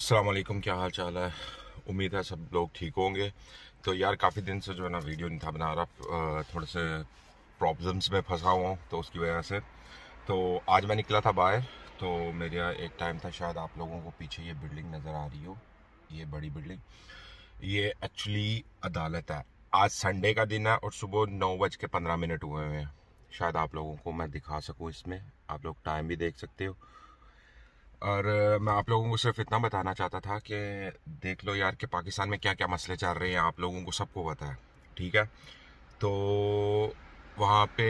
अस्सलाम वालेकुम, क्या हाल चाल है। उम्मीद है सब लोग ठीक होंगे। तो यार काफ़ी दिन से जो है ना वीडियो नहीं था बना रहा, थोड़े से प्रॉब्लम्स में फंसा हुआ हूँ तो उसकी वजह से। तो आज मैं निकला था बाहर। तो मेरा एक टाइम था, शायद आप लोगों को पीछे ये बिल्डिंग नज़र आ रही हो, ये बड़ी बिल्डिंग, ये एक्चुअली अदालत है। आज संडे का दिन है और सुबह 9:15 हुए हैं। शायद आप लोगों को मैं दिखा सकूँ इसमें, आप लोग टाइम भी देख सकते हो। और मैं आप लोगों को सिर्फ इतना बताना चाहता था कि देख लो यार कि पाकिस्तान में क्या क्या मसले चल रहे हैं, आप लोगों को सबको पता है, ठीक है। तो वहाँ पे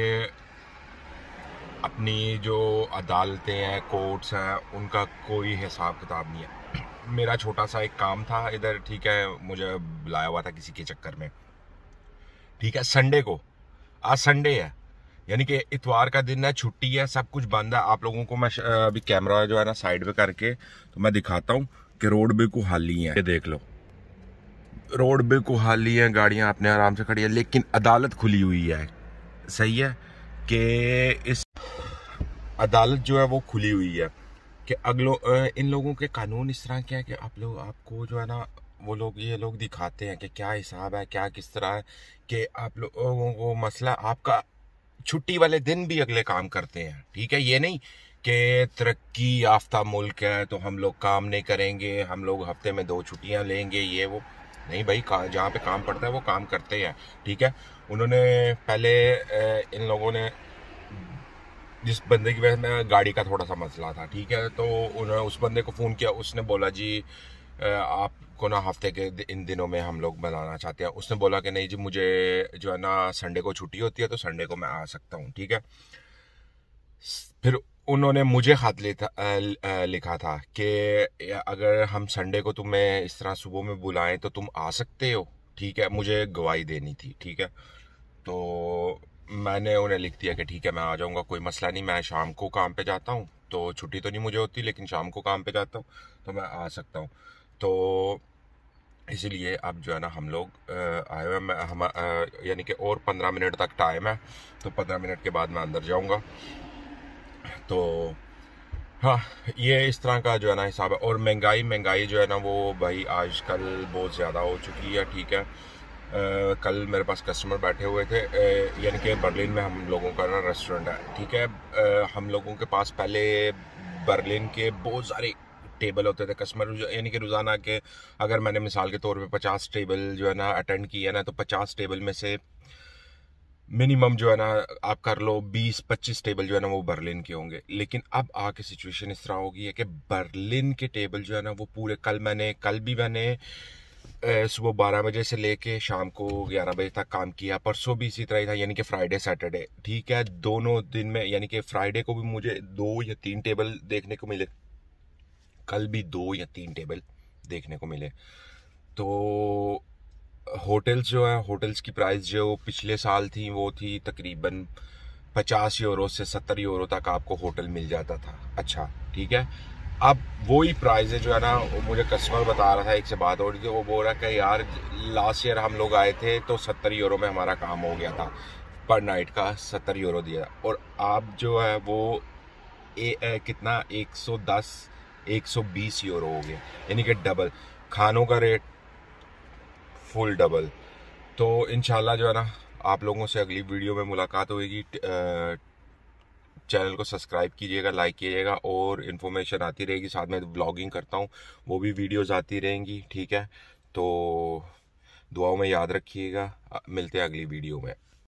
अपनी जो अदालतें हैं, कोर्ट्स हैं, उनका कोई हिसाब किताब नहीं है। मेरा छोटा सा एक काम था इधर, ठीक है, मुझे बुलाया हुआ था किसी के चक्कर में, ठीक है, संडे को। आज संडे है, यानी कि इतवार का दिन है, छुट्टी है, सब कुछ बंद है। आप लोगों को मैं अभी कैमरा जो है ना साइड पे करके तो मैं दिखाता हूँ कि रोड बिल्कुल खाली है। ये देख लो, रोड बिल्कुल खाली है, गाड़ियां अपने आराम से खड़ी है, लेकिन अदालत खुली हुई है। सही है कि इस अदालत जो है वो खुली हुई है कि इन लोगों के कानून इस तरह के हैं कि आप लोग, आपको जो है ना, वो लोग, ये लोग दिखाते हैं कि क्या हिसाब है, क्या किस तरह है, कि आप लोगों को मसला आपका छुट्टी वाले दिन भी अगले काम करते हैं, ठीक है। ये नहीं कि तरक्की याफ्ता मुल्क है तो हम लोग काम नहीं करेंगे, हम लोग हफ्ते में 2 छुट्टियां लेंगे, ये वो नहीं भाई। जहाँ पे काम पड़ता है वो काम करते हैं, ठीक है। उन्होंने पहले इन लोगों ने, जिस बंदे की वजह में गाड़ी का थोड़ा सा मसला था, ठीक है, तो उन्होंने उस बंदे को फ़ोन किया। उसने बोला जी आपको ना हफ्ते के इन दिनों में हम लोग बनाना चाहते हैं। उसने बोला कि नहीं जी, मुझे जो है ना संडे को छुट्टी होती है तो संडे को मैं आ सकता हूँ, ठीक है। फिर उन्होंने मुझे खत लिखा था कि अगर हम संडे को तुम्हें इस तरह सुबह में बुलाएं तो तुम आ सकते हो, ठीक है। मुझे गवाही देनी थी, ठीक है। तो मैंने उन्हें लिख दिया कि ठीक है, मैं आ जाऊंगा, कोई मसला नहीं, मैं शाम को काम पे जाता हूँ, तो छुट्टी तो नहीं मुझे होती, लेकिन शाम को काम पे जाता हूँ तो मैं आ सकता हूँ। तो इसीलिए अब जो है ना हम लोग आए हुए हैं। यानी कि और 15 मिनट तक टाइम है, तो 15 मिनट के बाद मैं अंदर जाऊंगा। तो हाँ, ये इस तरह का जो है ना हिसाब है। और महंगाई महंगाई जो है ना वो भाई आजकल बहुत ज़्यादा हो चुकी है, ठीक है। कल मेरे पास कस्टमर बैठे हुए थे, यानी कि बर्लिन में हम लोगों का ना रेस्टोरेंट है, ठीक है। हम लोगों के पास पहले बर्लिन के बहुत सारे टेबल होते थे, कस्टमर यानी कि रोज़ाना के, अगर मैंने मिसाल के तौर पे 50 टेबल जो है ना अटेंड किया ना, तो 50 टेबल में से मिनिमम जो है ना, आप कर लो 20-25 टेबल जो है ना वो बर्लिन के होंगे। लेकिन अब आके सिचुएशन इस तरह हो गई है कि बर्लिन के टेबल जो है ना वो पूरे, कल भी मैंने सुबह 12 बजे से लेके शाम को 11 बजे तक काम किया। परसों भी इसी तरह ही था, यानी कि फ्राइडे सैटरडे, ठीक है, दोनों दिन में, यानी कि फ्राइडे को भी मुझे 2 या 3 टेबल देखने को मिले, कल भी 2 या 3 टेबल देखने को मिले। तो होटल्स जो है, होटल्स की प्राइस जो पिछले साल थी वो थी तकरीबन 50 यूरो से 70 यूरो तक आपको होटल मिल जाता था, अच्छा, ठीक है। अब वही प्राइस है जो है ना, मुझे कस्टमर बता रहा था, एक से बात हो रही थी, वो बोल रहा कि यार लास्ट ईयर हम लोग आए थे तो 70 यूरो में हमारा काम हो गया था, पर नाइट का 70 यूरो दिया, और आप जो है वो कितना 110 120 यूरो हो गया, यानी कि डबल खानों का रेट, फुल डबल। तो इंशाल्लाह जो है ना आप लोगों से अगली वीडियो में मुलाकात होगी। चैनल को सब्सक्राइब कीजिएगा, लाइक कीजिएगा, और इन्फॉर्मेशन आती रहेगी, साथ में ब्लॉगिंग करता हूँ वो भी वीडियोस आती रहेंगी, ठीक है। तो दुआओं में याद रखिएगा, मिलते हैं अगली वीडियो में।